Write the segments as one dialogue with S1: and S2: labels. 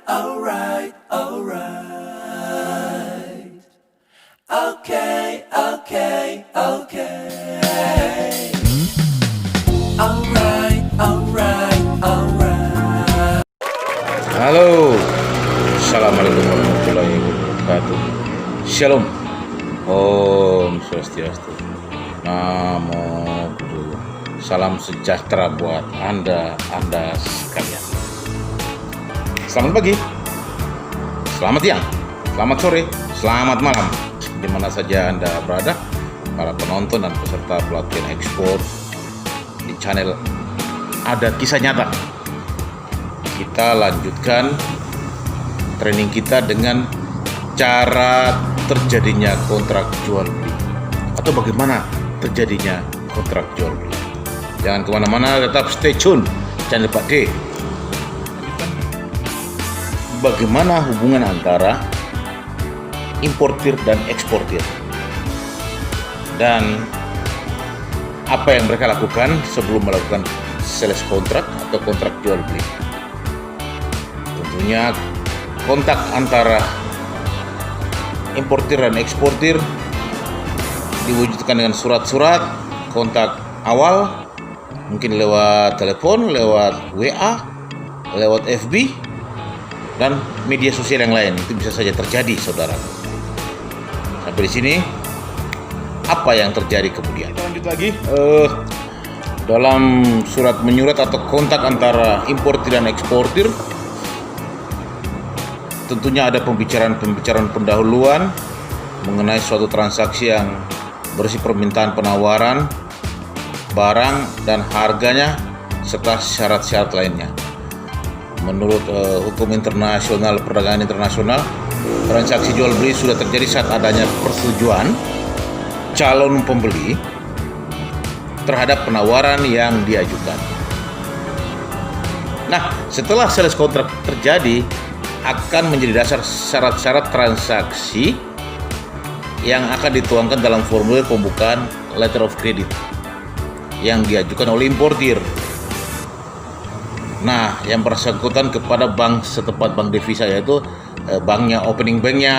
S1: alright, alright. Okay, okay, okay. Alright, alright, alright.
S2: Halo, Assalamualaikum warahmatullahi wabarakatuh. Shalom, Om Swastiastu, Namo Buddhaya. Salam sejahtera buat anda sekalian. Selamat pagi, selamat siang, selamat sore, selamat malam, di mana saja anda berada, para penonton dan peserta pelatihan ekspor di channel Ada Kisah Nyata. Kita lanjutkan training kita dengan cara terjadinya kontrak jual beli, atau bagaimana terjadinya kontrak jual beli. Jangan kemana-mana, tetap stay tune channel Pak D. Bagaimana hubungan antara importir dan eksportir, dan apa yang mereka lakukan sebelum melakukan sales kontrak atau kontrak jual beli. Tentunya kontak antara importir dan eksportir diwujudkan dengan surat-surat kontak awal, mungkin lewat telepon, lewat WA, lewat FB, dan media sosial yang lain. Itu bisa saja terjadi, saudara. Sampai di sini, apa yang terjadi kemudian? Kita lanjut lagi. Dalam surat menyurat atau kontak antara importir dan eksportir, tentunya ada pembicaraan pendahuluan mengenai suatu transaksi yang berisi permintaan penawaran barang dan harganya serta syarat-syarat lainnya. Menurut hukum internasional, perdagangan internasional, transaksi jual beli sudah terjadi saat adanya persetujuan calon pembeli terhadap penawaran yang diajukan. Nah, setelah sales kontrak terjadi, akan menjadi dasar syarat-syarat transaksi yang akan dituangkan dalam formulir pembukaan letter of credit yang diajukan oleh importir. Nah, yang bersangkutan kepada bank setempat, bank devisa, yaitu banknya, opening banknya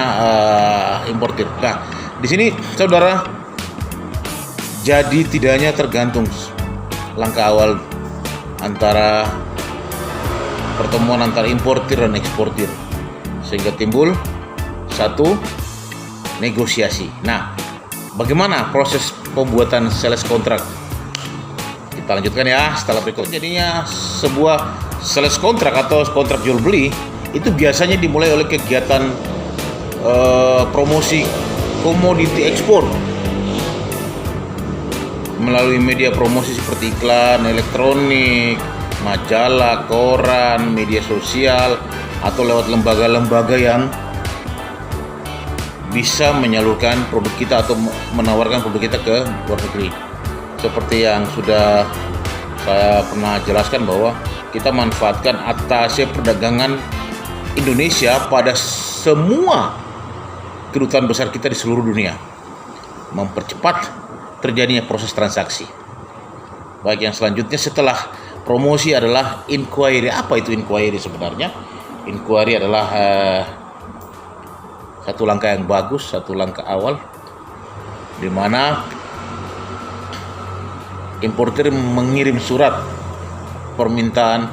S2: importir. Nah, di sini saudara, jadi tidaknya tergantung langkah awal antara pertemuan antara importir dan eksportir, sehingga timbul satu negosiasi. Nah, bagaimana proses pembuatan sales kontrak? Kita lanjutkan ya setelah berikut. Jadinya sebuah sales kontrak atau kontrak jual beli itu biasanya dimulai oleh kegiatan promosi komoditi ekspor melalui media promosi seperti iklan elektronik, majalah, koran, media sosial, atau lewat lembaga-lembaga yang bisa menyalurkan produk kita atau menawarkan produk kita ke luar negeri. Seperti yang sudah saya pernah jelaskan bahwa kita manfaatkan atase perdagangan Indonesia pada semua kedutaan besar kita di seluruh dunia, mempercepat terjadinya proses transaksi. Baik, yang selanjutnya setelah promosi adalah inquiry. Apa itu inquiry sebenarnya? Inquiry adalah satu langkah yang bagus, satu langkah awal, di mana importir mengirim surat permintaan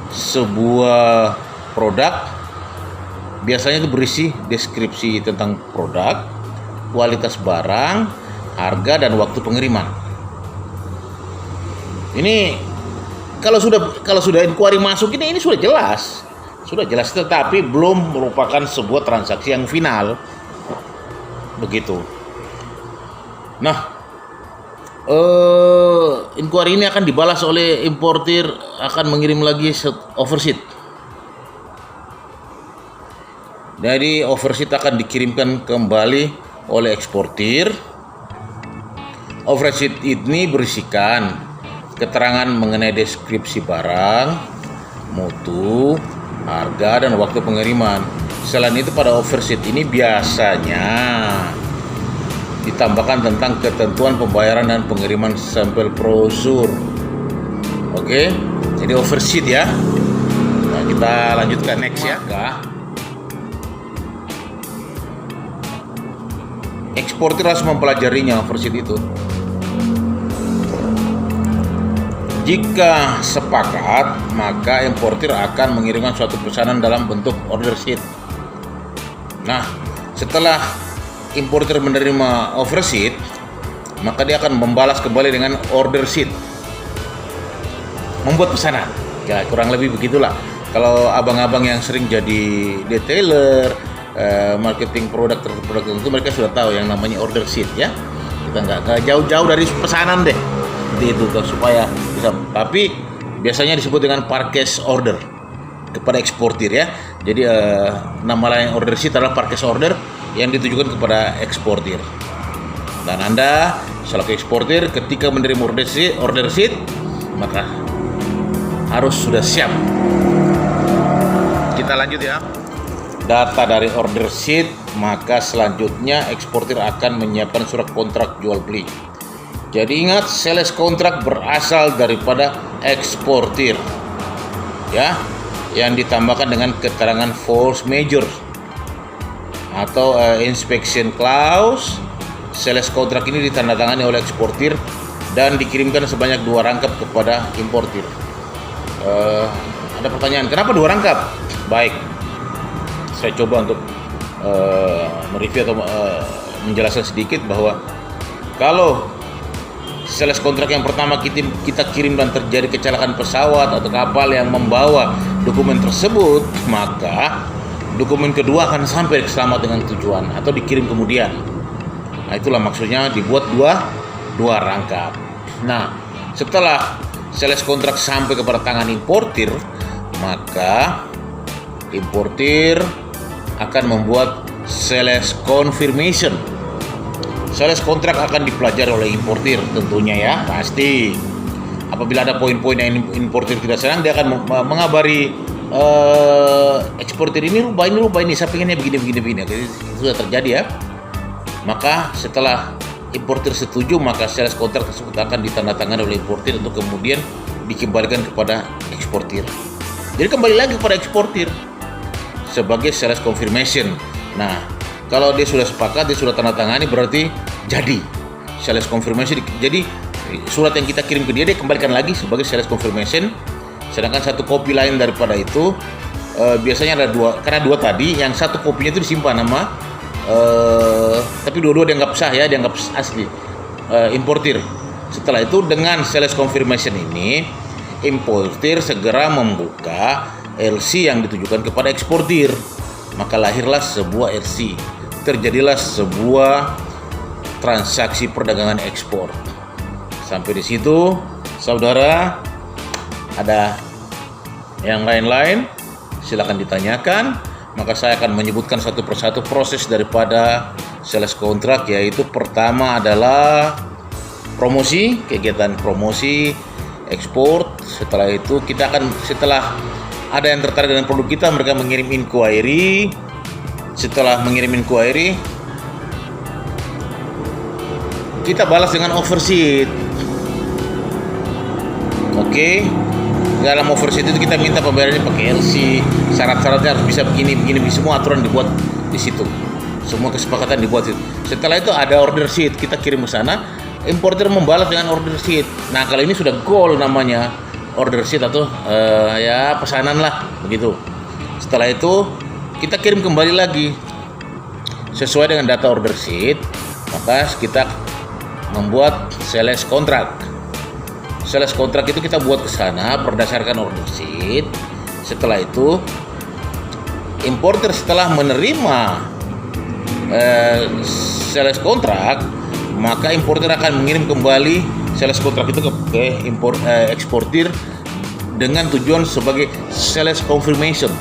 S2: sebuah produk. Biasanya itu berisi deskripsi tentang produk, kualitas barang, harga, dan waktu pengiriman. Ini kalau sudah inquiry masuk ini sudah jelas, tetapi belum merupakan sebuah transaksi yang final, begitu. Nah, inquiry ini akan dibalas oleh importir, akan mengirim lagi overseat. Jadi overseat akan dikirimkan kembali oleh eksportir. Overseat ini berisikan keterangan mengenai deskripsi barang, mutu, harga, dan waktu pengiriman. Selain itu, pada overseat ini biasanya ditambahkan tentang ketentuan pembayaran dan pengiriman sampel brosur. Oke, jadi overseat ya. Nah, Kita lanjutkan next ya. Eksportir harus mempelajarinya overseas itu. Jika sepakat, maka importir akan mengirimkan suatu pesanan dalam bentuk order sheet. Nah, setelah importir menerima overseas, maka dia akan membalas kembali dengan order sheet, membuat pesanan. Ya, kurang lebih begitulah. Kalau abang-abang yang sering jadi detailer, marketing produk tertentu, mereka sudah tahu yang namanya order sheet ya. Kita nggak jauh-jauh dari pesanan deh, seperti itu supaya bisa. Tapi biasanya disebut dengan purchase order kepada eksportir ya. Jadi nama lain order sheet adalah purchase order yang ditujukan kepada eksportir. Dan Anda selaku eksportir ketika menerima order sheet maka harus sudah siap. Kita lanjut ya. Data dari order sheet, maka selanjutnya eksportir akan menyiapkan surat kontrak jual beli. Jadi ingat, sales kontrak berasal daripada eksportir ya, yang ditambahkan dengan keterangan force majeure atau inspection clause. Sales kontrak ini ditandatangani oleh eksportir dan dikirimkan sebanyak 2 rangkap kepada importir. Ada pertanyaan, kenapa 2 rangkap? Baik, saya coba untuk mereview atau menjelaskan sedikit bahwa kalau sales kontrak yang pertama kita kirim dan terjadi kecelakaan pesawat atau kapal yang membawa dokumen tersebut, maka dokumen kedua akan sampai selamat dengan tujuan atau dikirim kemudian. Nah, itulah maksudnya dibuat dua rangkap. Nah, setelah sales kontrak sampai kepada tangan importir, maka importir akan membuat sales confirmation. Sales kontrak akan dipelajari oleh importir tentunya ya, pasti. Apabila ada poin-poin yang importir tidak senang, dia akan mengabari eksportir, ini rubah ini, saya pengennya begini. Jadi, itu sudah terjadi ya. Maka setelah importir setuju, maka sales kontrak tersebut akan ditandatangani oleh importir untuk kemudian dikembalikan kepada eksportir. Jadi kembali lagi kepada eksportir sebagai sales confirmation. Nah, kalau dia sudah sepakat, dia sudah tanda tangani, berarti jadi sales confirmation. Jadi surat yang kita kirim ke dia kembalikan lagi sebagai sales confirmation. Sedangkan satu kopi lain daripada itu biasanya ada 2, karena 2 tadi, yang satu kopinya itu disimpan nama tapi dua-dua dianggap sah ya, dianggap asli importir. Setelah itu dengan sales confirmation ini, importir segera membuka LC yang ditujukan kepada eksportir. Maka lahirlah sebuah LC, terjadilah sebuah transaksi perdagangan ekspor. Sampai di situ, saudara, ada yang lain-lain silakan ditanyakan. Maka saya akan menyebutkan satu persatu proses daripada sales kontrak, yaitu pertama adalah promosi, kegiatan promosi ekspor. Setelah itu kita akan, setelah ada yang tertarik dengan produk kita, mereka mengirim inquiry. Setelah mengirim inquiry, kita balas dengan offer sheet. Oke. Dalam offer sheet itu kita minta pembayarannya pakai LC, syarat-syaratnya harus bisa begini, semua aturan dibuat di situ, semua kesepakatan dibuat itu. Setelah itu ada order sheet, kita kirim ke sana, importer membalas dengan order sheet. Nah, kalau ini sudah goal namanya order sheet atau ya pesanan lah begitu. Setelah itu kita kirim kembali lagi sesuai dengan data order sheet, maka kita membuat sales contract. Sales kontrak itu kita buat ke sana berdasarkan order sheet. Setelah itu importer setelah menerima sales kontrak, maka importer akan mengirim kembali sales kontrak itu ke eksportir dengan tujuan sebagai sales confirmation.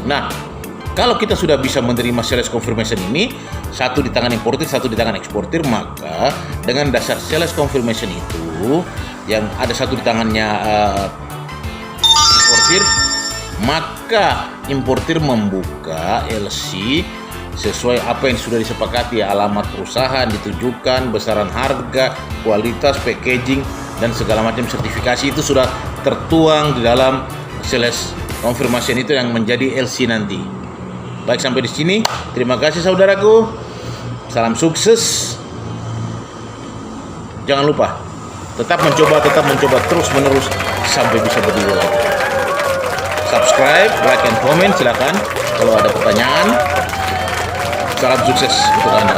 S2: Nah, kalau kita sudah bisa menerima sales confirmation ini, satu di tangan importir, satu di tangan eksportir, maka dengan dasar sales confirmation itu yang ada satu di tangannya importir, maka importir membuka LC sesuai apa yang sudah disepakati, alamat perusahaan ditujukan, besaran harga, kualitas, packaging, dan segala macam sertifikasi itu sudah tertuang di dalam sales konfirmasi itu yang menjadi LC nanti. Baik, sampai di sini. Terima kasih saudaraku. Salam sukses. Jangan lupa tetap mencoba terus menerus sampai bisa berdiri lagi. Subscribe, like, and comment silakan kalau ada pertanyaan. Salam sukses untuk Anda.